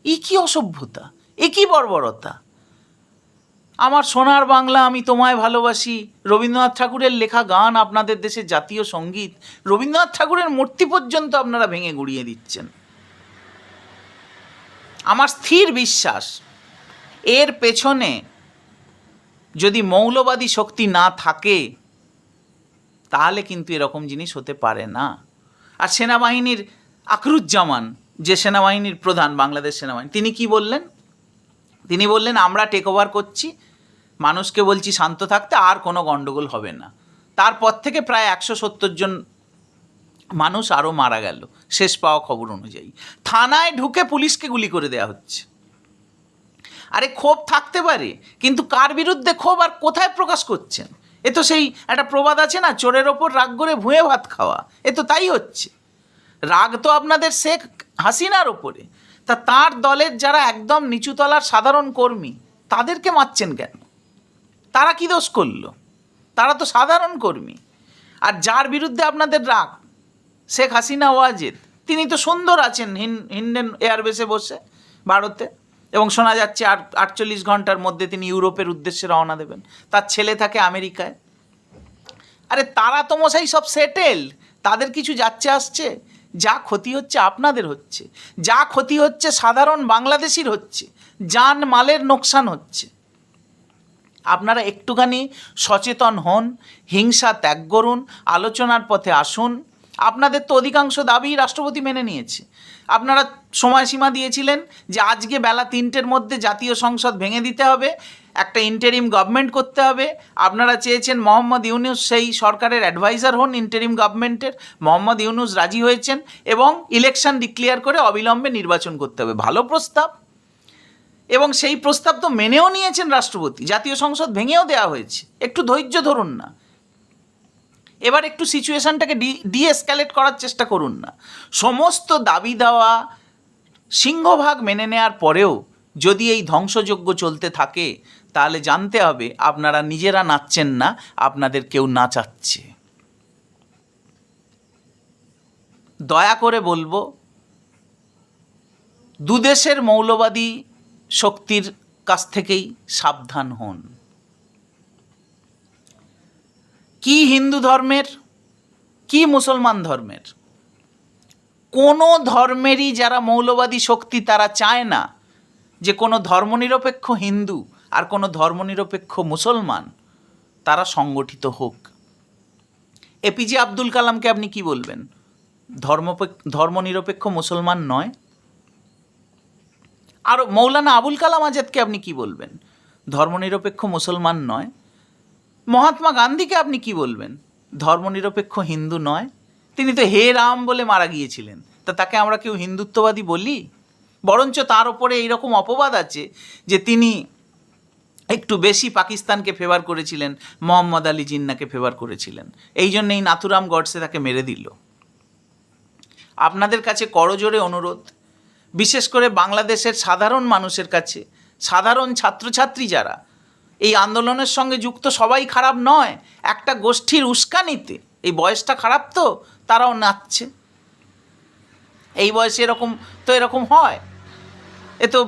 S1: এ কী অসভ্যতা, এ কী বর্বরতা! আমার সোনার বাংলা, আমি তোমায় ভালোবাসি, রবীন্দ্রনাথ ঠাকুরের লেখা গান, আপনাদের দেশের জাতীয় সঙ্গীত, রবীন্দ্রনাথ ঠাকুরের মূর্তি পর্যন্ত আপনারা ভেঙে গুঁড়িয়ে দিচ্ছেন। আমার স্থির বিশ্বাস এর পেছনে যদি মৌলবাদী শক্তি না থাকে তাহলে কিন্তু এরকম জিনিস হতে পারে না। আর সেনাবাহিনীর আকরুজ্জামান, যে সেনাবাহিনীর প্রধান বাংলাদেশ সেনাবাহিনী, তিনি কি বললেন? তিনি বললেন আমরা টেক ওভার করছি, মানুষকে বলছি শান্ত থাকতে, আর কোনো গণ্ডগোল হবে না। তারপর থেকে প্রায় 170 জন মানুষ আরও মারা গেল শেষ পাওয়া খবর অনুযায়ী। থানায় ঢুকে পুলিশকে গুলি করে দেওয়া হচ্ছে। আরে ক্ষোভ থাকতে পারে, কিন্তু কার বিরুদ্ধে ক্ষোভ আর কোথায় প্রকাশ করছেন? এ তো সেই একটা প্রবাদ আছে না, চোরের ওপর রাগ করে ভুঁয়ে ভাত খাওয়া, এ তো তাই হচ্ছে। রাগ তো আপনাদের শেখ হাসিনার ওপরে, তা তার দলের যারা একদম নিচুতলার সাধারণ কর্মী তাদেরকে মারছেন কেন? তারা কি দোষ করলো? তারা তো সাধারণ কর্মী। আর যার বিরুদ্ধে আপনাদের রাগ, শেখ হাসিনা ওয়াজেদ, তিনি তো সুন্দর আছেন হিন্ডেন এয়ারবেসে বসে ভারতে, এবং শোনা যাচ্ছে 48 ঘন্টার মধ্যে তিনি ইউরোপের উদ্দেশ্যে রওনা দেবেন। তার ছেলে থাকে আমেরিকায়। আরে তারা তো মশাই সব সেটেল, তাদের কিছু যাচ্ছে আসছে? যা ক্ষতি হচ্ছে আপনাদের হচ্ছে, যা ক্ষতি হচ্ছে সাধারণ বাংলাদেশির হচ্ছে, জান মালের নোকসান হচ্ছে। আপনারা একটুখানি সচেতন হন, হিংসা ত্যাগ করুন, আলোচনার পথে আসুন। আপনাদের তো অধিকাংশ দাবি রাষ্ট্রপতি মেনে নিয়েছে। আপনারা সময়সীমা দিয়েছিলেন যে আজকে বেলা 3টের মধ্যে জাতীয় সংসদ ভেঙে দিতে হবে, একটা ইন্টারিম গভর্নমেন্ট করতে হবে। আপনারা চেয়েছেন মোহাম্মদ ইউনূস সেই সরকারের অ্যাডভাইজার হন ইন্টারিম গভর্নমেন্টের। মোহাম্মদ ইউনূস রাজি হয়েছেন এবং ইলেকশন ডিক্লেয়ার করে অবিলম্বে নির্বাচন করতে হবে। ভালো প্রস্তাব, এবং সেই প্রস্তাব তো মেনেও নিয়েছেন রাষ্ট্রপতি, জাতীয় সংসদ ভেঙেও দেওয়া হয়েছে। একটু ধৈর্য ধরুন না। এবার একটু সিচুয়েশানটাকে ডিএসক্যালেট করার চেষ্টা করুন না। সমস্ত দাবি দেওয়া সিংহভাগ মেনে নেওয়ার পরেও যদি এই ধ্বংসযজ্ঞ চলতে থাকে, তাহলে জানতে হবে আপনারা নিজেরা নাচছেন না, আপনাদের কেউ নাচাচ্ছে। দয়া করে বলবো, দুদেশের মৌলবাদী শক্তির কাছ থেকেই সাবধান হন। কি হিন্দু ধর্মের, কি মুসলমান ধর্মের, কোনো ধর্মেরই যারা মৌলবাদী শক্তি তারা চায় না যে কোনো ধর্মনিরপেক্ষ হিন্দু আর কোনো ধর্মনিরপেক্ষ মুসলমান তারা সংগঠিত হোক। এপিজে আব্দুল কালামকে আপনি কি বলবেন? ধর্মনিরপেক্ষ মুসলমান নয়। আর মৌলানা আবুল কালাম আজাদকে আপনি কি বলবেন? ধর্মনিরপেক্ষ মুসলমান নয়। মহাত্মা গান্ধীকে আপনি কি বলবেন? ধর্মনিরপেক্ষ হিন্দু নয়। তিনি তো হে রাম বলে মারা গিয়েছিলেন, তা তাকে আমরা কেউ হিন্দুত্ববাদী বলি? বরঞ্চ তার ওপরে এইরকম অপবাদ আছে যে তিনি একটু বেশি পাকিস্তানকে ফেভার করেছিলেন, মোহাম্মদ আলী জিন্নাকে ফেভার করেছিলেন, এই জন্যেই নাথুরাম গডসে তাকে মেরে দিল। আপনাদের কাছে করজোড়ে অনুরোধ, বিশেষ করে বাংলাদেশের সাধারণ মানুষের কাছে, সাধারণ ছাত্রছাত্রী যারা এই আন্দোলনের সঙ্গে যুক্ত, সবাই খারাপ নয়, একটা গোষ্ঠীর উস্কানিতে এই বয়সটা খারাপ, তো তারাও নাচছে। এই বয়সে এরকম হয়। এ তো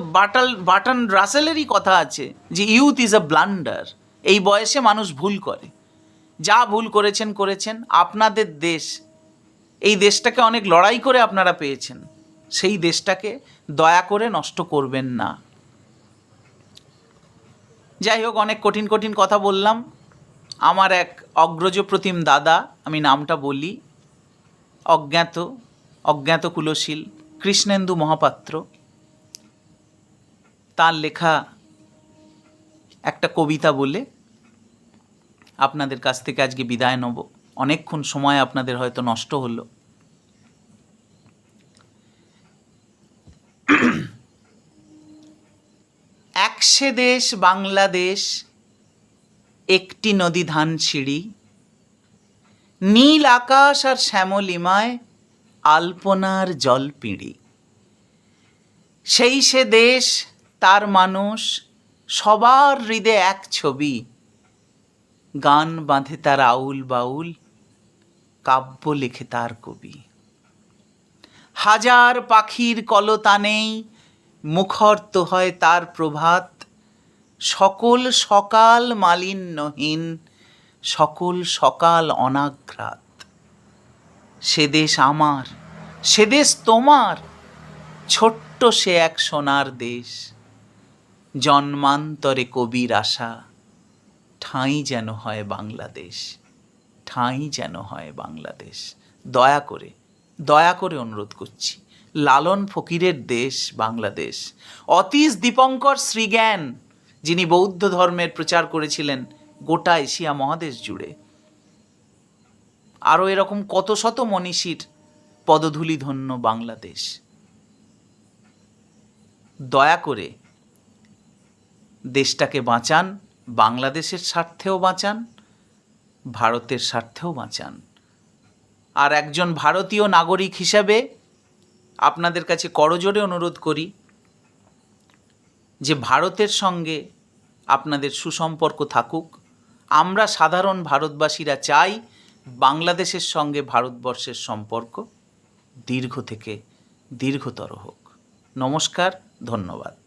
S1: বার্টন রাসেলেরই কথা আছে যে ইউথ ইজ আ ব্লান্ডার। এই বয়সে মানুষ ভুল করে, যা ভুল করেছেন। আপনাদের দেশ, এই দেশটাকে অনেক লড়াই করে আপনারা পেয়েছেন, সেই দেশটাকে দয়া করে নষ্ট করবেন না। যাই হোক, অনেক কঠিন কথা বললাম। আমার এক অগ্রজ প্রতিম দাদা, আমি নামটা বলি, অজ্ঞাত কুলশীল কৃষ্ণেন্দু মহাপাত্র, তার লেখা একটা কবিতা বলে আপনাদের কাছ থেকে আজকে বিদায় নেব। অনেকক্ষণ সময় আপনাদের হয়তো নষ্ট হলো। একশে দেশ বাংলাদেশ, একটি নদী ধানসিঁড়ি, নীল আকাশ আর শ্যামলিমায় আলপনার জলপিঁড়ি। সেই সে দেশ, তার মানুষ, সবার হৃদে এক ছবি, গান বাঁধে তার আউল বাউল, কাব্য লেখে তার কবি। হাজার পাখির কলতানেই মুখরিত হয় তার প্রভাত, সকল সকাল মালিন্যহীন, সকল সকাল অনাঘ্রাত। সে দেশ আমার, সে দেশ তোমার, ছোট্ট সে এক সোনার দেশ, জন্মান্তরে কবির আশা, ঠাঁই যেন হয় বাংলাদেশ, ঠাঁই যেন হয় বাংলাদেশ। দয়া করে অনুরোধ করছি, লালন ফকিরের দেশ বাংলাদেশ। অতীশ দীপঙ্কর শ্রীজ্ঞান, যিনি বৌদ্ধ ধর্মের প্রচার করেছিলেন গোটা এশিয়া মহাদেশ জুড়ে, আরও এরকম কত শত মনীষীর পদধূলি ধন্য বাংলাদেশ। দয়া করে দেশটাকে বাঁচান, বাংলাদেশের স্বার্থেও বাঁচান, ভারতের স্বার্থেও বাঁচান। আর একজন ভারতীয় নাগরিক হিসাবে আপনাদের কাছে করজোড়ে অনুরোধ করি যে ভারতের সঙ্গে আপনাদের সুসম্পর্ক থাকুক। আমরা সাধারণ ভারতবাসীরা চাই বাংলাদেশের সঙ্গে ভারতবর্ষের সম্পর্ক দীর্ঘ থেকে দীর্ঘতর হোক। নমস্কার, ধন্যবাদ।